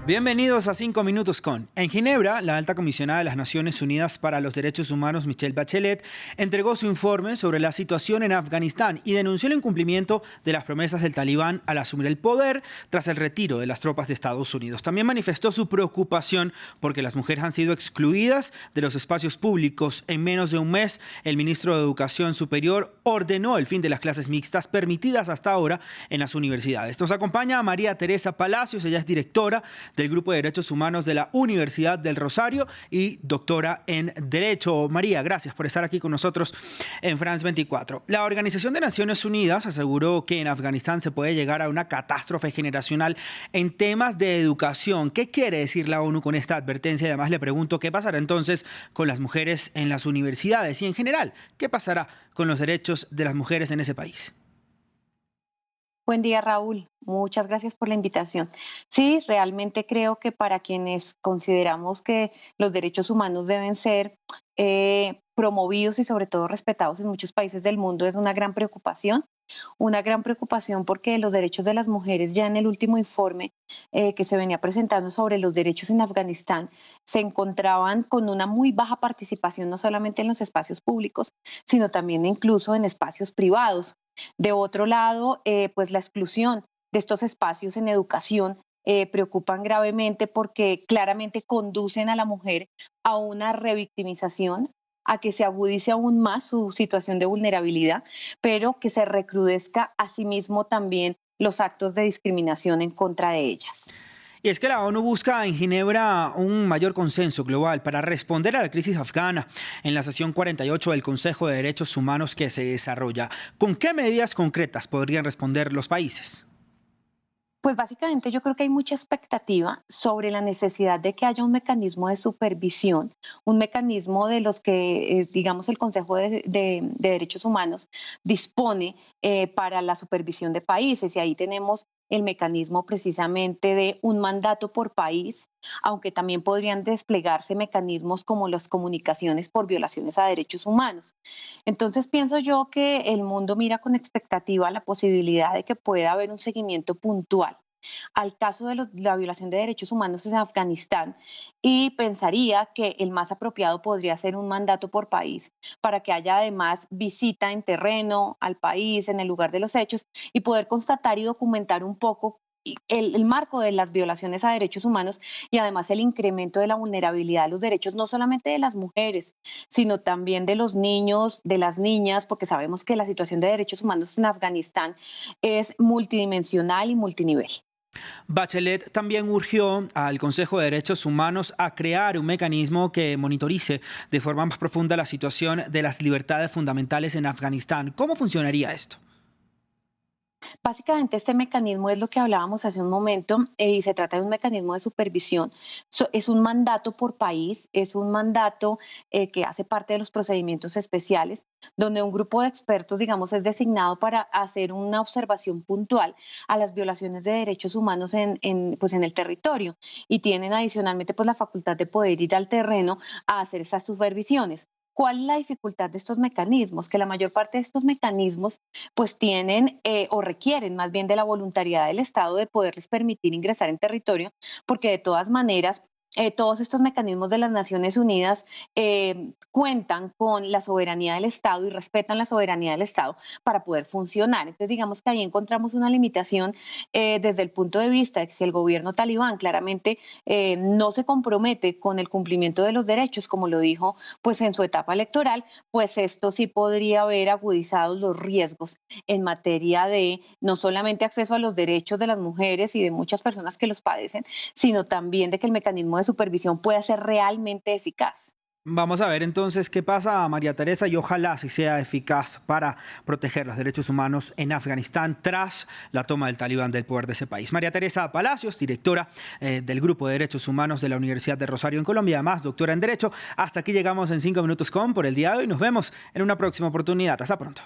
Bienvenidos a 5 Minutos con. En Ginebra, la alta comisionada de las Naciones Unidas para los Derechos Humanos, Michelle Bachelet, entregó su informe sobre la situación en Afganistán y denunció el incumplimiento de las promesas del talibán al asumir el poder tras el retiro de las tropas de Estados Unidos. También manifestó su preocupación porque las mujeres han sido excluidas de los espacios públicos. En menos de un mes, el ministro de Educación Superior ordenó el fin de las clases mixtas permitidas hasta ahora en las universidades. Nos acompaña María Teresa Palacios, ella es directora del Grupo de Derechos Humanos de la Universidad del Rosario y doctora en Derecho. María, gracias por estar aquí con nosotros en France 24. La Organización de Naciones Unidas aseguró que en Afganistán se puede llegar a una catástrofe generacional en temas de educación. ¿Qué quiere decir la ONU con esta advertencia? Además, le pregunto qué pasará entonces con las mujeres en las universidades y en general, ¿qué pasará con los derechos de las mujeres en ese país? Buen día, Raúl. Muchas gracias por la invitación. Sí, realmente creo que para quienes consideramos que los derechos humanos deben ser promovidos y sobre todo respetados en muchos países del mundo es una gran preocupación porque los derechos de las mujeres ya en el último informe que se venía presentando sobre los derechos en Afganistán se encontraban con una muy baja participación no solamente en los espacios públicos, sino también incluso en espacios privados. De otro lado, pues la exclusión de estos espacios en educación preocupan gravemente porque claramente conducen a la mujer a una revictimización, a que se agudice aún más su situación de vulnerabilidad, pero que se recrudezca asimismo también los actos de discriminación en contra de ellas. Y es que la ONU busca en Ginebra un mayor consenso global para responder a la crisis afgana en la sesión 48 del Consejo de Derechos Humanos que se desarrolla. ¿Con qué medidas concretas podrían responder los países? Pues básicamente yo creo que hay mucha expectativa sobre la necesidad de que haya un mecanismo de supervisión, un mecanismo de los que, digamos, el Consejo de Derechos Humanos dispone para la supervisión de países. Y ahí tenemos el mecanismo precisamente de un mandato por país, aunque también podrían desplegarse mecanismos como las comunicaciones por violaciones a derechos humanos. Entonces pienso yo que el mundo mira con expectativa la posibilidad de que pueda haber un seguimiento puntual al caso de la violación de derechos humanos en Afganistán y pensaría que el más apropiado podría ser un mandato por país para que haya además visita en terreno al país, en el lugar de los hechos y poder constatar y documentar un poco el marco de las violaciones a derechos humanos y además el incremento de la vulnerabilidad de los derechos, no solamente de las mujeres, sino también de los niños, de las niñas, porque sabemos que la situación de derechos humanos en Afganistán es multidimensional y multinivel. Bachelet también urgió al Consejo de Derechos Humanos a crear un mecanismo que monitorice de forma más profunda la situación de las libertades fundamentales en Afganistán. ¿Cómo funcionaría esto? Básicamente este mecanismo es lo que hablábamos hace un momento y se trata de un mecanismo de supervisión. Es un mandato por país, es un mandato que hace parte de los procedimientos especiales, donde un grupo de expertos, digamos, es designado para hacer una observación puntual a las violaciones de derechos humanos pues en el territorio y tienen adicionalmente pues, la facultad de poder ir al terreno a hacer esas supervisiones. ¿Cuál es la dificultad de estos mecanismos? Que la mayor parte de estos mecanismos pues tienen o requieren más bien de la voluntariedad del Estado de poderles permitir ingresar en territorio, porque de todas maneras todos estos mecanismos de las Naciones Unidas cuentan con la soberanía del Estado y respetan la soberanía del Estado para poder funcionar. Entonces, digamos que ahí encontramos una limitación desde el punto de vista de que si el gobierno talibán claramente no se compromete con el cumplimiento de los derechos, como lo dijo pues en su etapa electoral, pues esto sí podría haber agudizado los riesgos en materia de no solamente acceso a los derechos de las mujeres y de muchas personas que los padecen, sino también de que el mecanismo de supervisión pueda ser realmente eficaz. Vamos a ver entonces qué pasa, María Teresa, y ojalá así sea eficaz para proteger los derechos humanos en Afganistán tras la toma del talibán del poder de ese país. María Teresa Palacios, directora del Grupo de Derechos Humanos de la Universidad de Rosario en Colombia, además doctora en Derecho. Hasta aquí llegamos en 5 Minutos con por el día de hoy. Nos vemos en una próxima oportunidad. Hasta pronto.